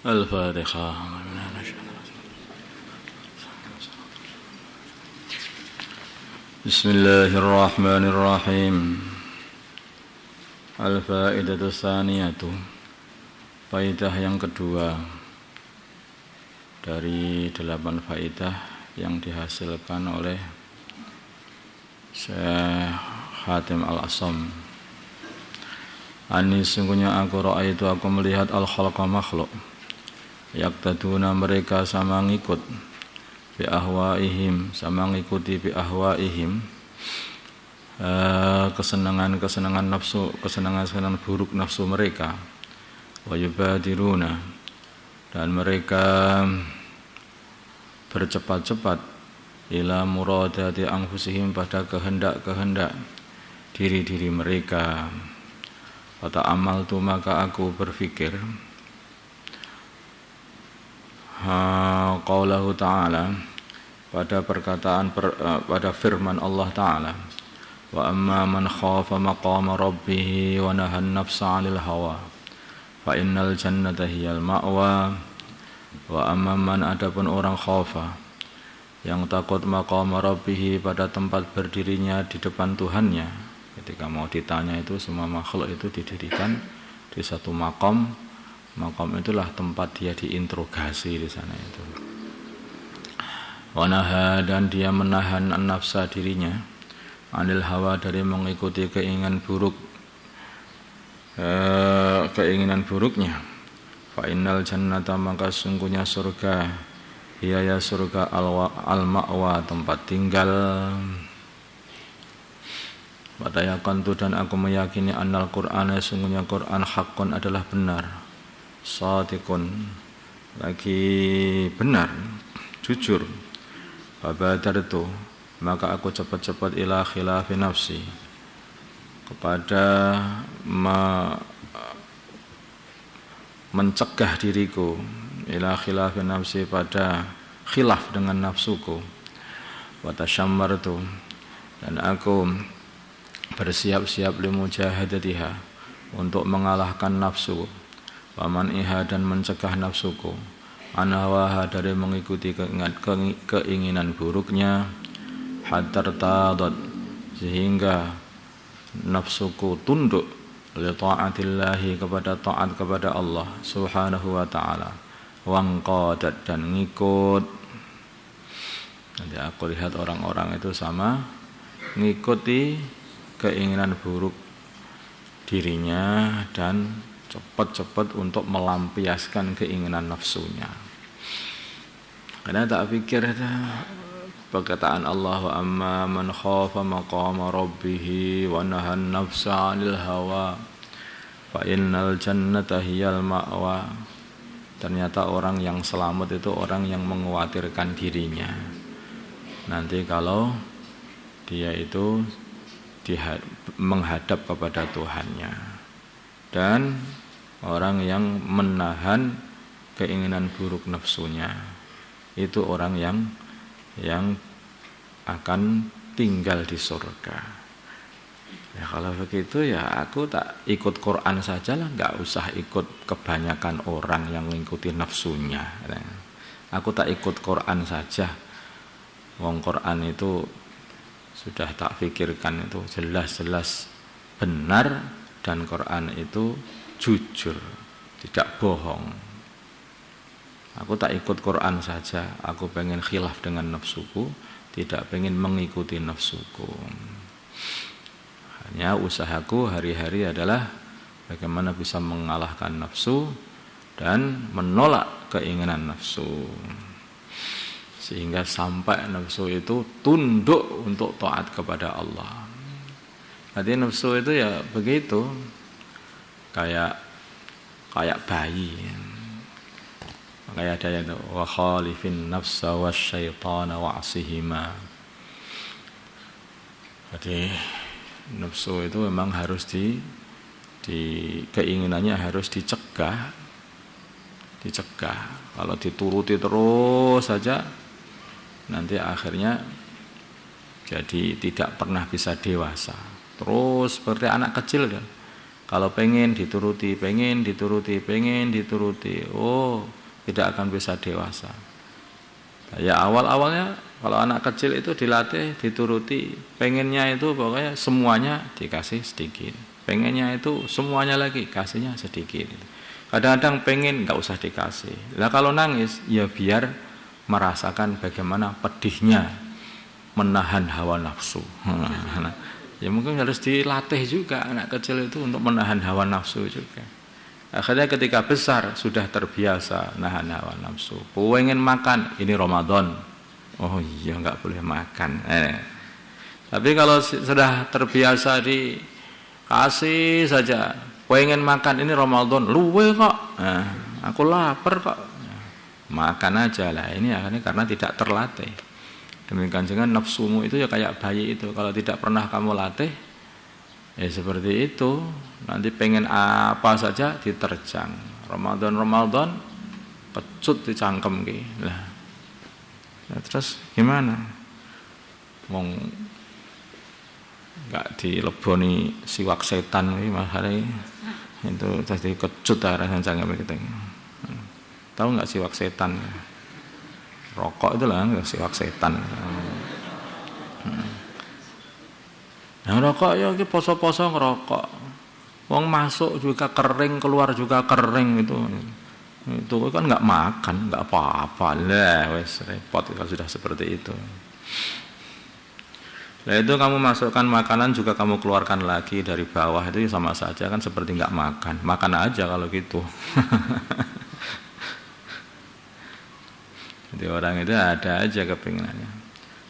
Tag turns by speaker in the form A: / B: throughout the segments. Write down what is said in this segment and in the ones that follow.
A: الفاتحة. بسم الله الرحمن الرحيم. Al-Fa'idah Tsaniyatu, faidah yang kedua dari 8 faidah yang dihasilkan oleh Syekh Hatim Al-Asam. Ani sungguhnya aku ra'aitu, aku melihat al-khalqa makhluk, yaktaduna mereka sama ngikut, bi ahwaihim sama ngikuti bi ahwaihim, kesenangan nafsu, kesenangan buruk nafsu mereka, wa yubadiruna, dan mereka bercepat-cepat ila muradati anfusihim, pada kehendak-kehendak diri-diri mereka. Kata amal tu, maka aku berfikir, qaulahu ta'ala, pada perkataan pada firman Allah Ta'ala, wa amma man khafa maqama rabbih wa nahan nafsa 'anil hawa fa innal jannata hiyal ma'wa. Wa amma man, adapun orang khafa yang takut maqama rabbih, pada tempat berdirinya di depan Tuhannya. Ketika mau ditanya itu, semua makhluk itu didirikan di satu maqam. Maqam itulah tempat dia diinterogasi di sana itu. Wa naha, dan dia menahan an-nafsa, dirinya, anil hawa, dari mengikuti keinginan buruknya. Fa innal jannata, maka sungguhnya surga, ya surga al-ma'wa, tempat tinggal. Batayakantu, dan aku meyakini, annal Qur'ana, sungguhnya Qur'an, haqqun, adalah benar, shadiqun, lagi benar, jujur. Fabadartu, maka aku cepat-cepat ila khilafi nafsi, kepada mencegah diriku, ila khilafi nafsi, pada khilaf dengan nafsuku. Wa tasyammartu, dan aku bersiap-siap limujahadatiha, untuk mengalahkan nafsu. Wa man'iha, dan mencegah nafsuku, anhawaha, dari mengikuti keinginan buruknya. Hatta tadat, sehingga nafsuku tunduk, li ta'atillahi, kepada taat kepada Allah Subhanahu wa ta'ala. Wangqadat, dan ngikut. Nanti aku lihat orang-orang itu sama ngikuti keinginan buruk dirinya, dan cepat-cepat untuk melampiaskan keinginan nafsunya. Karena tak pikir perkataan Allah, wa amma man khafa maqama rabbih wa nahan nafsa 'anil hawa fa innal jannata hiyal ma'wa. Ternyata orang yang selamat itu orang yang mengkhawatirkan dirinya. Nanti kalau dia itu menghadap kepada Tuhannya, dan orang yang menahan keinginan buruk nafsunya, itu orang yang akan tinggal di surga. Ya kalau begitu, ya aku tak ikut Quran saja lah, nggak usah ikut kebanyakan orang yang mengikuti nafsunya. Aku tak ikut Quran saja. Wong Quran itu sudah tak pikirkan, itu jelas-jelas benar, dan Quran itu jujur, tidak bohong. Aku tak ikut Quran saja, aku pengen khilaf dengan nafsuku, tidak pengen mengikuti nafsuku. Hanya usahaku hari-hari adalah bagaimana bisa mengalahkan nafsu dan menolak keinginan nafsu, sehingga sampai nafsu itu tunduk untuk taat kepada Allah. Jadi nafsu itu ya begitu, kayak bayi. Makanya ada yang wa khalifin nafsa wasyaitana wa'asihima. Jadi nafsu itu memang harus keinginannya harus dicegah. Kalau dituruti terus saja, nanti akhirnya jadi tidak pernah bisa dewasa. Terus seperti anak kecil kan, Kalau pengen dituruti, oh tidak akan bisa dewasa. Ya awal-awalnya kalau anak kecil itu dilatih, dituruti, pengennya itu pokoknya semuanya dikasih sedikit. Pengennya itu semuanya lagi, kasihnya sedikit. Kadang-kadang pengen nggak usah dikasih. Lah kalau nangis, ya biar merasakan bagaimana pedihnya menahan hawa nafsu. Ya mungkin harus dilatih juga anak kecil itu untuk menahan hawa nafsu juga. Akhirnya ketika besar sudah terbiasa nahan hawa nafsu. Pengen makan, ini Ramadan. Oh iya nggak boleh makan. Tapi kalau sudah terbiasa dikasih saja, pengen makan, ini Ramadan, luwe kok. Aku lapar kok. Makan aja lah. Ini akhirnya karena tidak terlatih. Demikian juga nafsumu itu ya kayak bayi itu. Kalau tidak pernah kamu latih, ya seperti itu. Nanti pengen apa saja diterjang. Ramadan pecut dicangkem ki. Lah. Nah, terus gimana? Wong enggak dileboni siwak setan iki mahare itu jadi kecut rasanya cangkem gitu. Tahu enggak siwak setan? Rokok itu lah siwak setan. Nah rokok ya iki poso-poso ngerokok. Wong masuk juga kering, keluar juga kering itu. Itu kan enggak makan, enggak apa-apa lah, wes repot kalau sudah seperti itu. Nah itu kamu masukkan makanan juga kamu keluarkan lagi dari bawah itu sama saja kan seperti enggak makan. Makan aja kalau gitu. Jadi orang itu ada aja kepinginannya.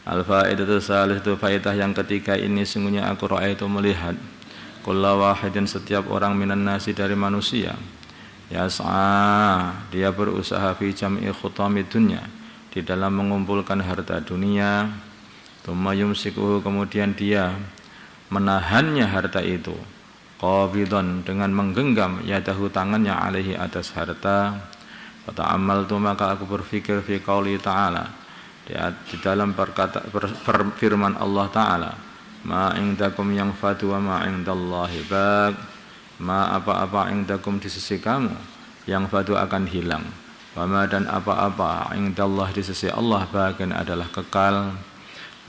A: Al-faidatu salihatu, faidah yang ketiga ini sungguhnya aku ra'aitu melihat kullu wahidin setiap orang minan nasi dari manusia yas'a dia berusaha fi jam'i khutami dunya di dalam mengumpulkan harta dunia, tsumma yumsikuhu kemudian dia menahannya harta itu qabidan dengan menggenggam yadahu tangannya alaihi atas harta. Fata'ammaltu maka aku berfikir fi qauli ta'ala di dalam firman Allah Ta'ala ma indakum yang fadu wa ma indallahi baq, ma apa-apa indakum di sisi kamu yang fadu akan hilang, wa ma dan apa-apa indallah di sisi Allah bagian adalah kekal.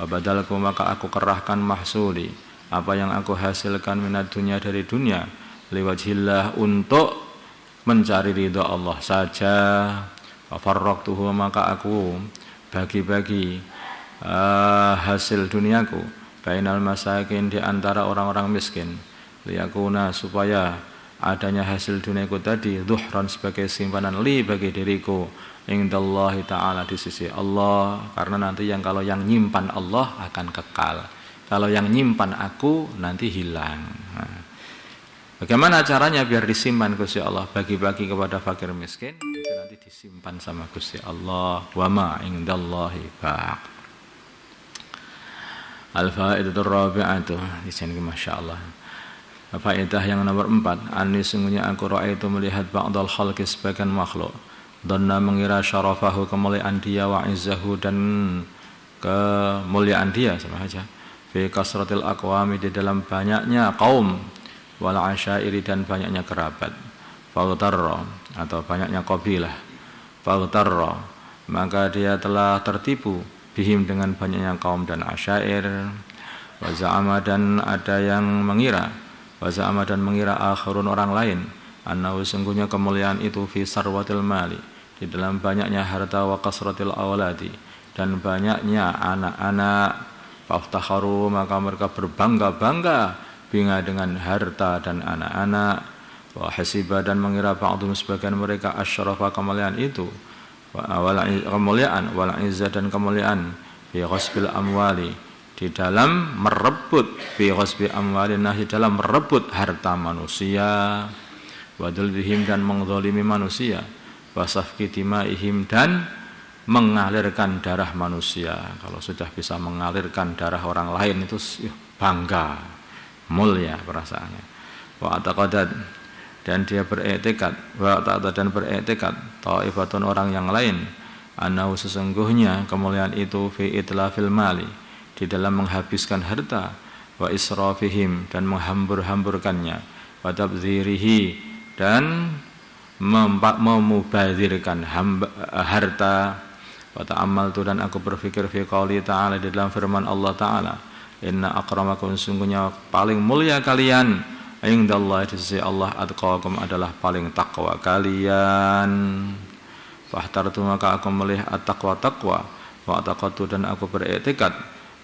A: Wa badalku maka aku kerahkan mahsuli apa yang aku hasilkan minat dunia dari dunia liwajhillah untuk mencari ridha Allah saja. Wa farraqtuhu maka aku bagi-bagi hasil duniaku bainal masakin di antara orang-orang miskin liyakuna supaya adanya hasil duniaku tadi dhuhran sebagai simpanan li bagi diriku indallahi ta'ala di sisi Allah, karena nanti kalau yang nyimpan Allah akan kekal, kalau yang nyimpan aku nanti hilang. Bagaimana caranya biar disimpan Gusti Allah? Bagi-bagi kepada fakir miskin itu nanti disimpan sama Gusti Allah. Wa ma indallahi baq. Al-faidatur rabi'atu, di sini masyaallah. Faedah yang nomor 4, ani sungguhnya aku raaitu melihat ba'dal khalqi sebagian makhluk dhanna mengira syarafahu kemuliaan dia wa izzahu dan kemuliaan dia sama saja fi kasratil aqwami di dalam banyaknya kaum wal asyairi dan banyaknya kerabat, faghtarra atau banyaknya qabilah, faghtarra maka dia telah tertipu bihim dengan banyaknya kaum dan asyair, wa za'ama dan ada yang mengira, wa za'ama dan mengira akhirun orang lain, annahu sungguhnya kemuliaan itu fi sarwatil mali di dalam banyaknya harta wa kasratil awladi dan banyaknya anak-anak, faftakharu maka mereka berbangga-bangga binga dengan harta dan anak-anak, wa hasiba dan mengira ba'dhum sebagian mereka asyrafa kemuliaan itu kemuliaan wal izzah dan kemuliaan fi ghasbil amwali di dalam merebut fi ghasbi amwali nah di dalam merebut harta manusia, wa dzulmihim dan mengzalimi manusia, wa safki dimaihim dan mengalirkan darah manusia. Kalau sudah bisa mengalirkan darah orang lain itu bangga, mulia perasaannya. Wa taqaddad dan dia beriktikad, wa ta'ata dan beriktikad taifatun orang yang lain, annahu sesungguhnya kemuliaan itu fi itlafil mali di dalam menghabiskan harta, wa israfihim dan menghambur-hamburkannya, wa tabdzirihi dan memubadzirkan harta. Wa ta'ammaltu dan aku berpikir fi qouli ta'ala di dalam firman Allah Ta'ala, inna akramakum sungguhnya paling mulia kalian indallahi di sisi Allah atqakum adalah paling takwa kalian. Fahtartu maka aku melihat at-taqwa taqwa wa taqatu dan aku beriktikad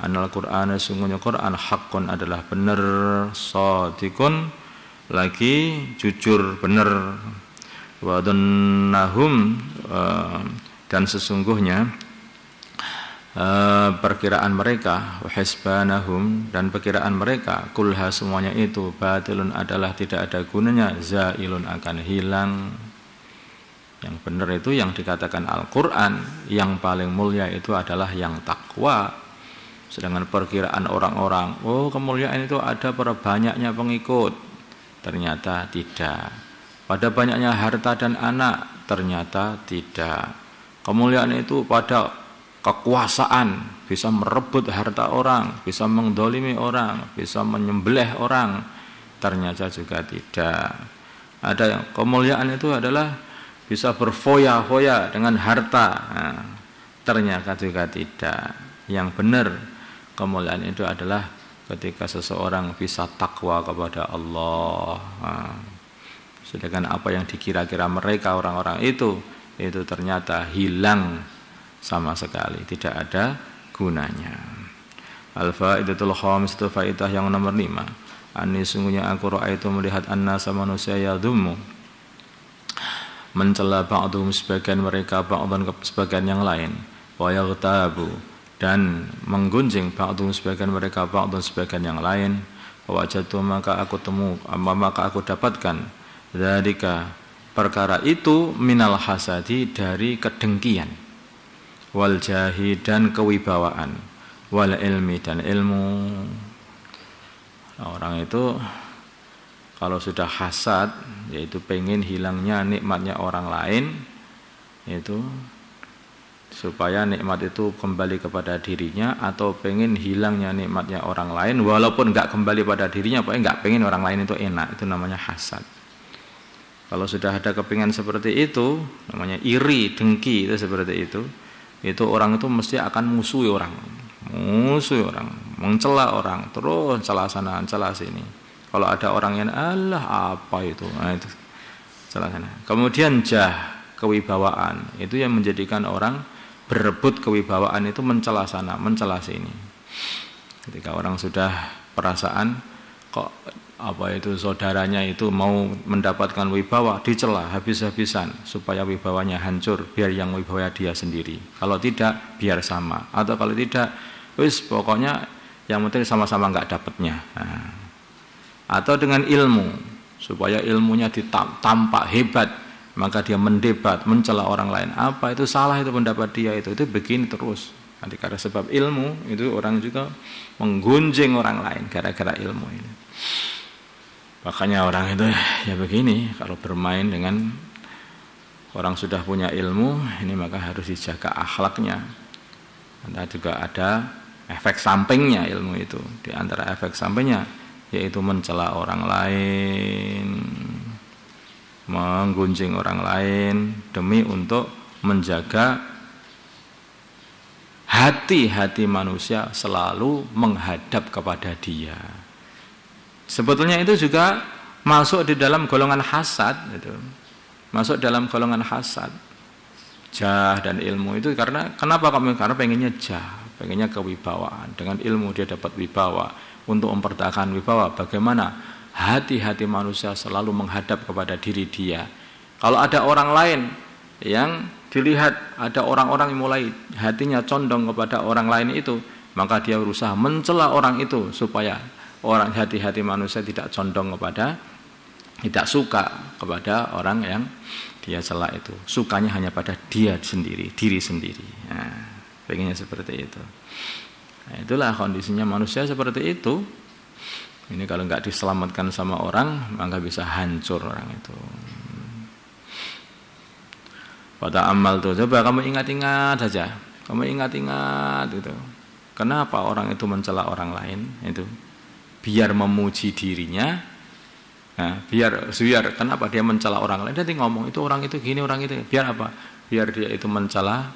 A: anal Qur'an sungguhnya Quran haqqun adalah benar, shadiqun lagi jujur benar, wa dannahum dan sesungguhnya perkiraan mereka, wa hisbanahum dan perkiraan mereka, kulha semuanya itu batilun adalah tidak ada gunanya, zailun akan hilang. Yang benar itu yang dikatakan Al-Quran, yang paling mulia itu adalah yang takwa. Sedangkan perkiraan orang-orang, oh kemuliaan itu ada pada banyaknya pengikut, ternyata tidak. Pada banyaknya harta dan anak, ternyata tidak. Kemuliaan itu pada kekuasaan, bisa merebut harta orang, bisa mendolimi orang, bisa menyembelih orang, ternyata juga tidak. Ada yang kemuliaan itu adalah bisa berfoya-foya dengan harta, nah, ternyata juga tidak. Yang benar kemuliaan itu adalah ketika seseorang bisa takwa kepada Allah. Nah, sedangkan apa yang dikira-kira mereka orang-orang itu ternyata hilang sama sekali, tidak ada gunanya. Al-faidatul khamisatu faidah yang nomor 5. Ani sungguhnya aku raaitu melihat annasa manusia yadhummu mencela ba'dhum sebagian mereka ba'dhan sebagian yang lain, wa yaghtabu dan menggunjing ba'dhum sebagian mereka ba'dhan sebagian yang lain, wa wajadtu maka aku dapatkan dzalika perkara itu minal hasadi dari kedengkian, wal jahi dan kewibawaan, wal ilmi dan ilmu. Nah, orang itu kalau sudah hasad, yaitu pengen hilangnya nikmatnya orang lain, itu supaya nikmat itu kembali kepada dirinya, atau pengen hilangnya nikmatnya orang lain walaupun nggak kembali pada dirinya, pokoknya nggak pengen orang lain itu enak, itu namanya hasad. Kalau sudah ada kepingan seperti itu, namanya iri, dengki, itu seperti itu orang itu mesti akan musuhi orang, mencela orang, terus celah sana, celah sini. Kalau ada orang yang Allah apa itu, nah itu celah sana. Kemudian kewibawaan, itu yang menjadikan orang berebut kewibawaan itu mencela sana, mencela sini. Ketika orang sudah perasaan kok apa itu saudaranya itu mau mendapatkan wibawa, dicela habis-habisan supaya wibawanya hancur, biar yang wibawa dia sendiri. Kalau tidak, biar sama. Atau kalau tidak, wis pokoknya yang penting sama-sama enggak dapatnya. Nah. Atau dengan ilmu, supaya ilmunya ditampak hebat, maka dia mendebat, mencela orang lain. Apa itu salah itu pendapat dia itu begini terus. Nanti karena sebab ilmu itu orang juga menggunjing orang lain gara-gara ilmu ini. Makanya orang itu ya begini, kalau bermain dengan orang sudah punya ilmu, ini maka harus dijaga akhlaknya. Karena juga ada efek sampingnya ilmu itu. Di antara efek sampingnya yaitu mencela orang lain, menggunjing orang lain demi untuk menjaga hati-hati manusia selalu menghadap kepada dia. Sebetulnya itu juga masuk di dalam golongan hasad gitu. Masuk dalam golongan hasad. Jah dan ilmu itu karena pengennya jah, pengennya kewibawaan. Dengan ilmu dia dapat wibawa. Untuk mempertahankan wibawa, bagaimana hati-hati manusia selalu menghadap kepada diri dia. Kalau ada orang lain yang dilihat, ada orang-orang yang mulai hatinya condong kepada orang lain itu, maka dia berusaha mencela orang itu supaya orang hati-hati manusia tidak condong kepada, tidak suka kepada orang yang dia cela itu. Sukanya hanya pada dia sendiri, diri sendiri. Nah, pengennya seperti itu. Nah, itulah kondisinya manusia seperti itu. Ini kalau nggak diselamatkan sama orang, maka bisa hancur orang itu. Pada amal tuh, coba kamu ingat-ingat saja. Kamu ingat-ingat gitu. Kenapa orang itu mencela orang lain itu? Biar memuji dirinya, Nah, biar kenapa dia mencela orang lain? Nanti ngomong itu orang itu gini, orang itu. Biar apa? Biar dia itu mencela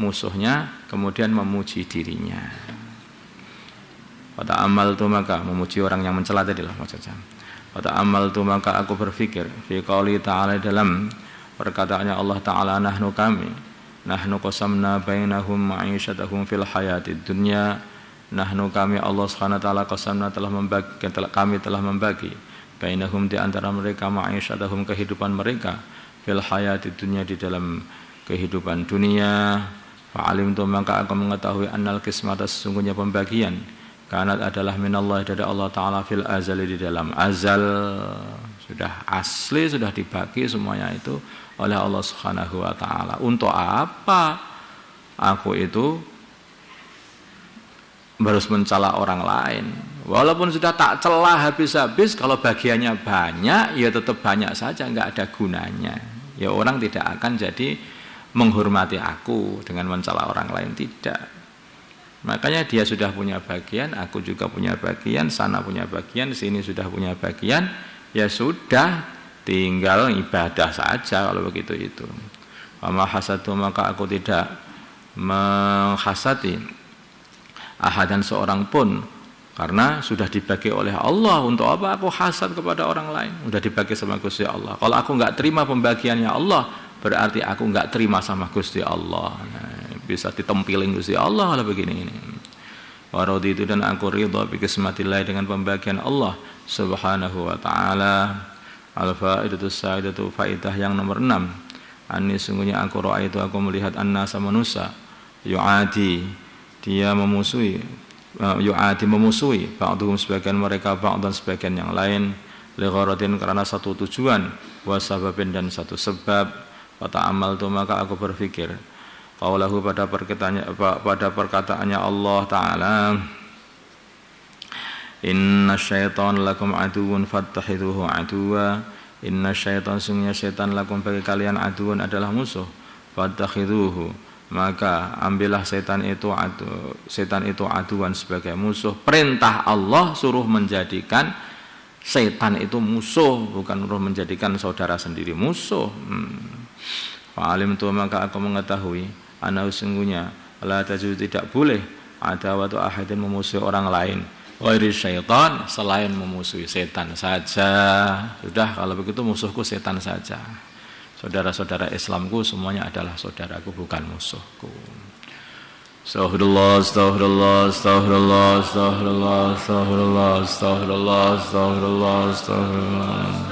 A: musuhnya, kemudian memuji dirinya. Pada amal tu maka memuji orang yang mencela tadi lah maksudnya. Pada amal tu maka aku berpikir fi qouli ta'ala dalam perkataannya Allah Ta'ala nahnu qasamna bainahum ma'isyatahum fil hayatid dunya. Nahnu kami Allah Subhanahu wa taala qasamna kami telah membagi bainahum di antara mereka ma'isyatahum kehidupan mereka fil hayatid dunya di dalam kehidupan dunia. Fa'alim tu maka aku mengetahui annal qismata sesungguhnya pembagian kanat adalah minallah dari Allah Ta'ala fil azali di dalam azal sudah asli sudah dibagi semuanya itu oleh Allah Subhanahu wa taala. Untuk apa aku itu harus mencela orang lain? Walaupun sudah tak celah habis-habis, kalau bagiannya banyak ya tetap banyak saja, enggak ada gunanya. Ya orang tidak akan jadi menghormati aku dengan mencela orang lain, tidak. Makanya dia sudah punya bagian, aku juga punya bagian, sana punya bagian, sini sudah punya bagian, ya sudah tinggal ibadah saja kalau begitu itu. Wa hasadu maka aku tidak menghasati ahadan seorang pun karena sudah dibagi oleh Allah. Untuk apa aku hasad kepada orang lain? Sudah dibagi sama Gusti Allah. Kalau aku enggak terima pembagiannya Allah, berarti aku enggak terima sama Gusti Allah. Bisa ditempiling Gusti Allah kalau begini ini. Wa raditu dan aku ridha bi qismatillah dengan pembagian Allah Subhanahu wa taala. Al-faidatu sa'idatu faidah yang nomor 6. Ani sungguhnya aku raaitu aku melihat annasa manusia yu'adi dia memusuhi ba'dhum sebagian mereka ba'dan sebagian yang lain li gharadin karena satu tujuan wa sababin dan satu sebab. Wa ta'amaltu maka aku berpikir qaulahu pada perkataannya Allah Ta'ala inna syaitan lakum aduun fattakhidhuhu aduwa. Inna syaitan sungguhnya syaitan lakum bagi kalian aduun adalah musuh fattakhidhuhu maka ambillah setan itu aduan sebagai musuh. Perintah Allah suruh menjadikan setan itu musuh, bukan suruh menjadikan saudara sendiri musuh. Fa'alim tu maka aku mengetahui ana sungguhnya la tajuz tidak boleh ada waktu ahadin memusuhi orang lain ghairi syaitan selain memusuhi setan saja. Sudah kalau begitu musuhku setan saja. Saudara-saudara Islamku semuanya adalah saudaraku bukan musuhku. Astaghfirullah astaghfirullah astaghfirullah astaghfirullah astaghfirullah astaghfirullah astaghfirullah astaghfirullah